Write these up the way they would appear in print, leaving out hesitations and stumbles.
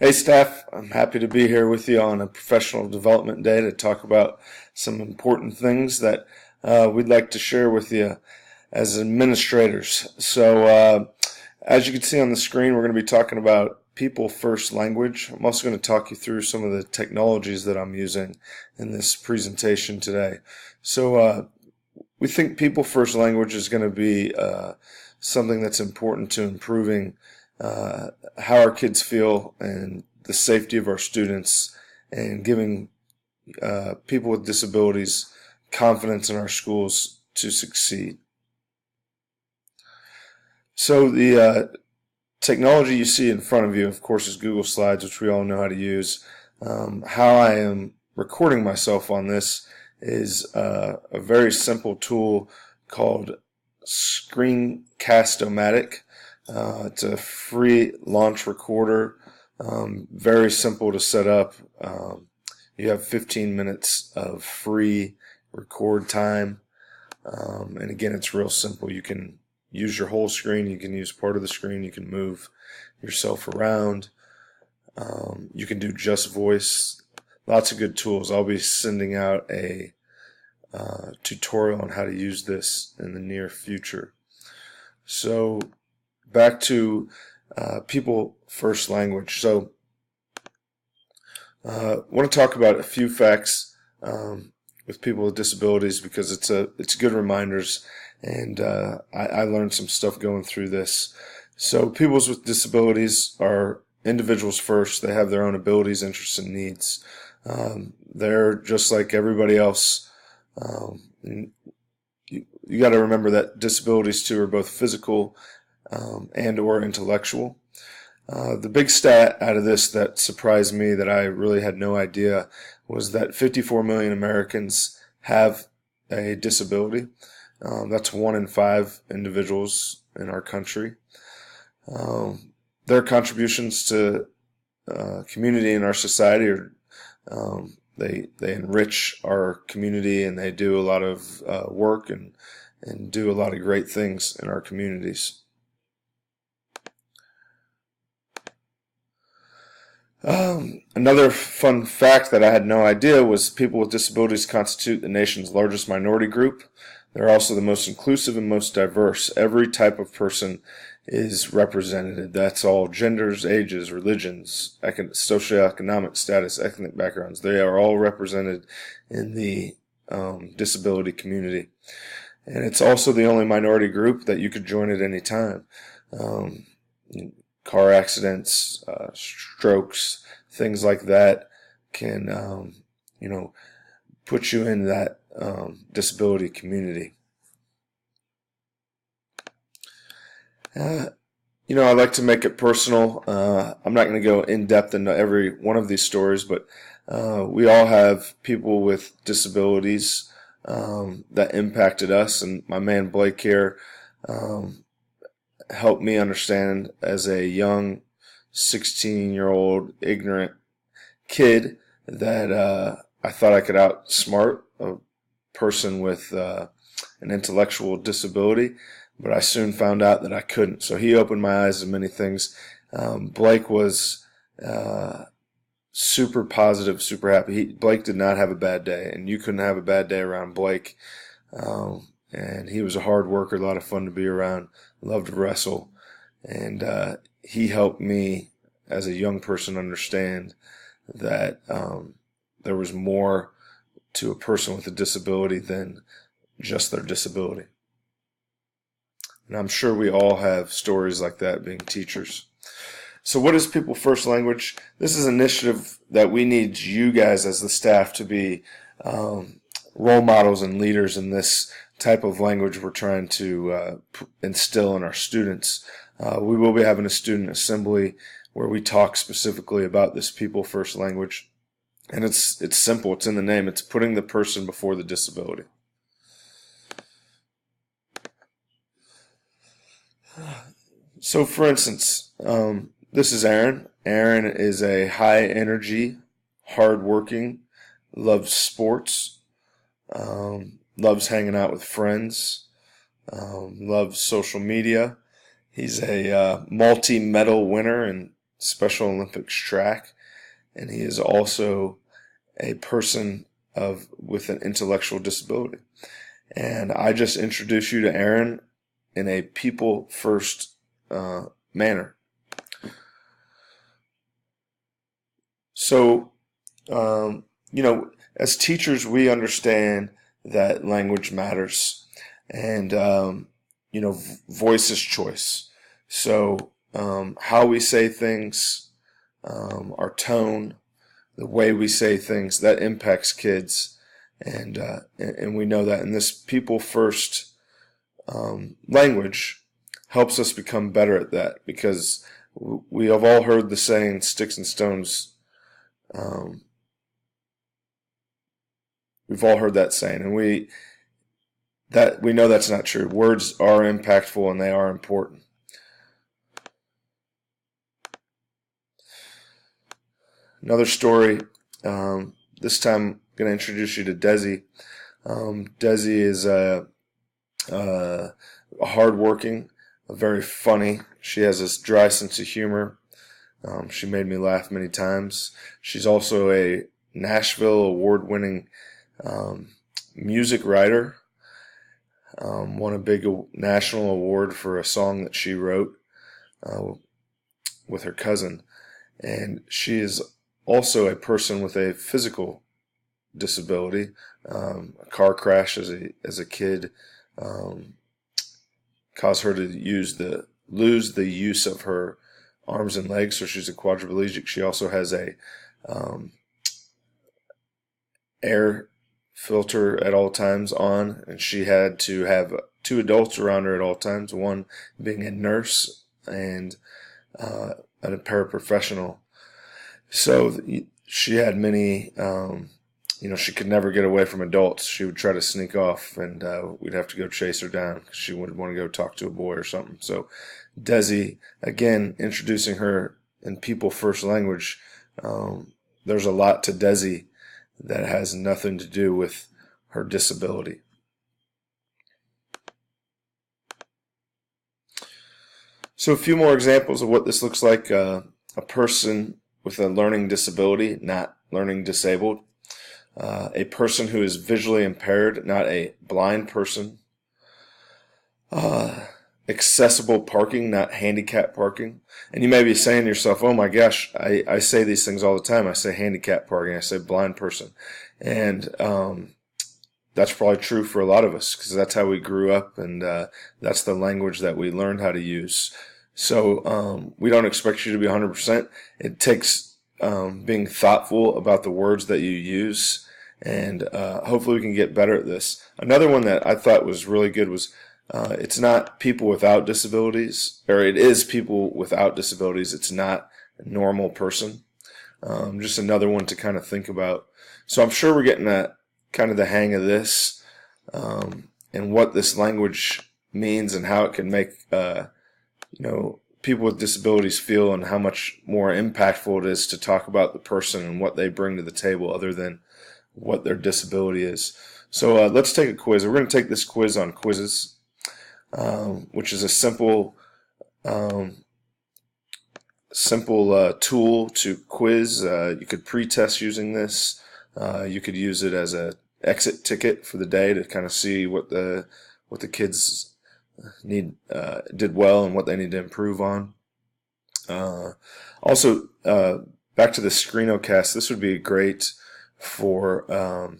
Hey, staff. I'm happy to be here with you on a professional development day to talk about some important things that we'd like to share with you as administrators. As you can see on the screen, we're going to be talking about people first language. I'm also going to talk you through some of the technologies that I'm using in this presentation today. We think people first language is going to be something that's important to improving how our kids feel and the safety of our students, and giving people with disabilities confidence in our schools to succeed. So the technology you see in front of you, of course, is Google Slides, which we all know how to use. How I am recording myself on this is a very simple tool called Screencast-O-Matic. It's a free launch recorder, very simple to set up. You have 15 minutes of free record time, and again, it's real simple. You can use your whole screen, you can use part of the screen, you can move yourself around, you can do just voice, lots of good tools. I'll be sending out a tutorial on how to use this in the near future. So back to people first language. So I want to talk about a few facts with people with disabilities, because it's good reminders, and I learned some stuff going through this. So people with disabilities are individuals first. They have their own abilities, interests, and needs. They're just like everybody else. You got to remember that disabilities too are both physical and or intellectual. The big stat out of this that surprised me, that I really had no idea, was that 54 million Americans have a disability. That's 1 in 5 individuals in our country. Their contributions to community in our society are they enrich our community, and they do a lot of work and do a lot of great things in our communities. Another fun fact that I had no idea was people with disabilities constitute the nation's largest minority group. They're also the most inclusive and most diverse. Every type of person is represented. That's all genders, ages, religions, socioeconomic status, ethnic backgrounds. They are all represented in the disability community. And it's also the only minority group that you could join at any time. Car accidents, strokes, things like that can, put you in that disability community. I like to make it personal. I'm not going to go in depth into every one of these stories, but we all have people with disabilities that impacted us, and my man Blake here helped me understand, as a young 16-year-old ignorant kid, that I thought I could outsmart a person with an intellectual disability, but I soon found out that I couldn't. So he opened my eyes to many things. Blake was super positive, super happy. Blake did not have a bad day, and you couldn't have a bad day around Blake. And he was a hard worker, a lot of fun to be around, loved to wrestle, and he helped me as a young person understand that there was more to a person with a disability than just their disability. And I'm sure we all have stories like that, being teachers. So what is People First Language? This is an initiative that we need you guys as the staff to be role models and leaders in this type of language we're trying to instill in our students. We will be having a student assembly where we talk specifically about this People First language. And it's simple. It's in the name. It's putting the person before the disability. So, for instance, this is Aaron. Aaron is a high-energy, hard-working, loves sports, loves hanging out with friends, loves social media. He's a multi-medal winner in Special Olympics track, and he is also a person with an intellectual disability. And I just introduce you to Aaron in a people first manner. So, as teachers, we understand that language matters, and voice is choice. So, how we say things, our tone, the way we say things, that impacts kids, and we know that. And this people first language helps us become better at that, because we have all heard the saying, "Sticks and stones." We've all heard that saying, and we know that's not true. Words are impactful and they are important. Another story. This time, I'm going to introduce you to Desi. Desi is hardworking, very funny. She has this dry sense of humor. She made me laugh many times. She's also a Nashville award-winning music writer. Won a big national award for a song that she wrote with her cousin. And she is also a person with a physical disability. A car crash as a kid caused her to lose the use of her arms and legs, so she's a quadriplegic. She also has a air filter at all times on, and she had to have 2 adults around her at all times, one being a nurse and a paraprofessional. So she had many, she could never get away from adults. She would try to sneak off, and we'd have to go chase her down because she would want to go talk to a boy or something. So Desi, again, introducing her in people first language, there's a lot to Desi that has nothing to do with her disability. So a few more examples of what this looks like. A person with a learning disability, not learning disabled. A person who is visually impaired, not a blind person. Accessible parking, not handicap parking. And you may be saying to yourself, oh my gosh, I say these things all the time. I say handicap parking, I say blind person. And that's probably true for a lot of us, because that's how we grew up, and that's the language that we learned how to use. So we don't expect you to be 100%. It takes being thoughtful about the words that you use, and hopefully we can get better at this. Another one that I thought was really good was it's not people without disabilities, or it is people without disabilities. It's not a normal person. Just another one to kind of think about. So I'm sure we're getting at kind of the hang of this, and what this language means and how it can make people with disabilities feel, and how much more impactful it is to talk about the person and what they bring to the table other than what their disability is. So let's take a quiz. We're going to take this quiz on Quizizz, which is a simple tool to quiz. You could pre-test using this. You could use it as a exit ticket for the day to kind of see what the kids did well and what they need to improve on. Also, back to the Screenocast, this would be great for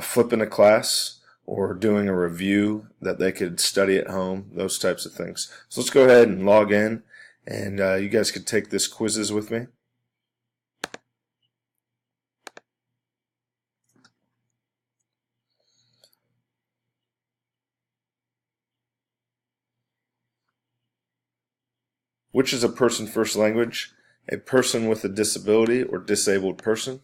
flipping a class or doing a review that they could study at home, those types of things. So let's go ahead and log in, and you guys could take this Quizizz with me. Which is a person first language? A person with a disability or disabled person.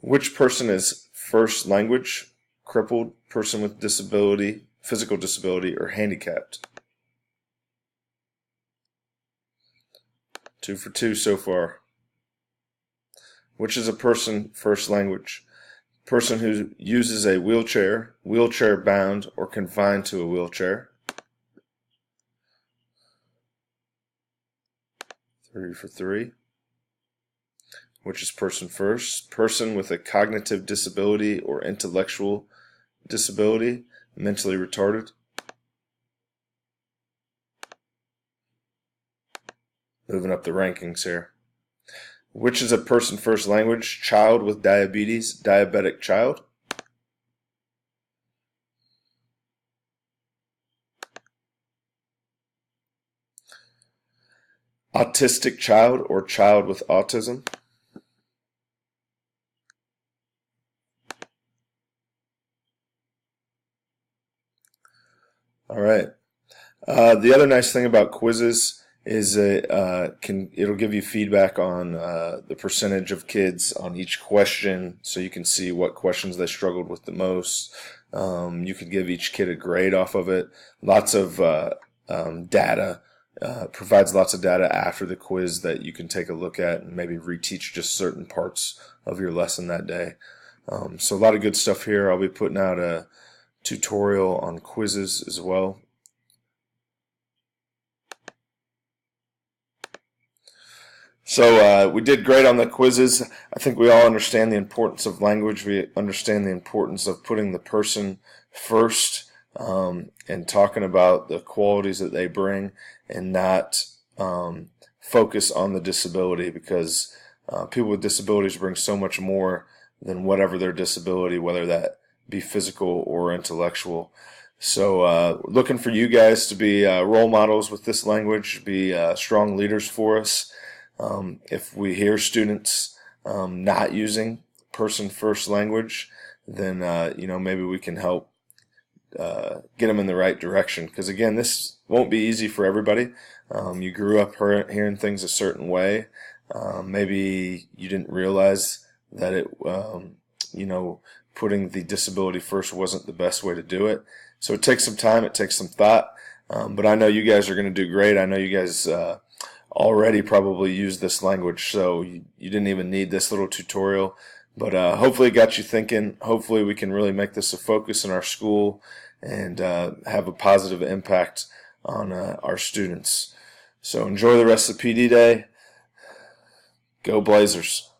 Which person is first language? Crippled, person with disability, physical disability, or handicapped? 2 for 2 so far. Which is a person first language? Person who uses a wheelchair, wheelchair bound, or confined to a wheelchair. 3 for 3. Which is person first? Person with a cognitive disability or intellectual disability, mentally retarded. Moving up the rankings here. Which is a person first language? Child with diabetes, diabetic child. Autistic child or child with autism. All right. The other nice thing about quizzes is it'll give you feedback on the percentage of kids on each question, so you can see what questions they struggled with the most. You could give each kid a grade off of it. Lots of data. Provides lots of data after the quiz that you can take a look at and maybe reteach just certain parts of your lesson that day. So a lot of good stuff here. I'll be putting out a tutorial on quizzes as well. So we did great on the quizzes. I think we all understand the importance of language. We understand the importance of putting the person first and talking about the qualities that they bring, and not focus on the disability, because people with disabilities bring so much more than whatever their disability, whether that be physical or intellectual. So looking for you guys to be role models with this language, be strong leaders for us. If we hear students not using person first language, then maybe we can help get them in the right direction. Because again, this won't be easy for everybody. You grew up hearing things a certain way. Maybe you didn't realize that putting the disability first wasn't the best way to do it. So it takes some time, it takes some thought. But I know you guys are going to do great. I know you guys already probably use this language, so you didn't even need this little tutorial. But hopefully it got you thinking. Hopefully we can really make this a focus in our school and have a positive impact on our students. So enjoy the rest of PD Day. Go Blazers.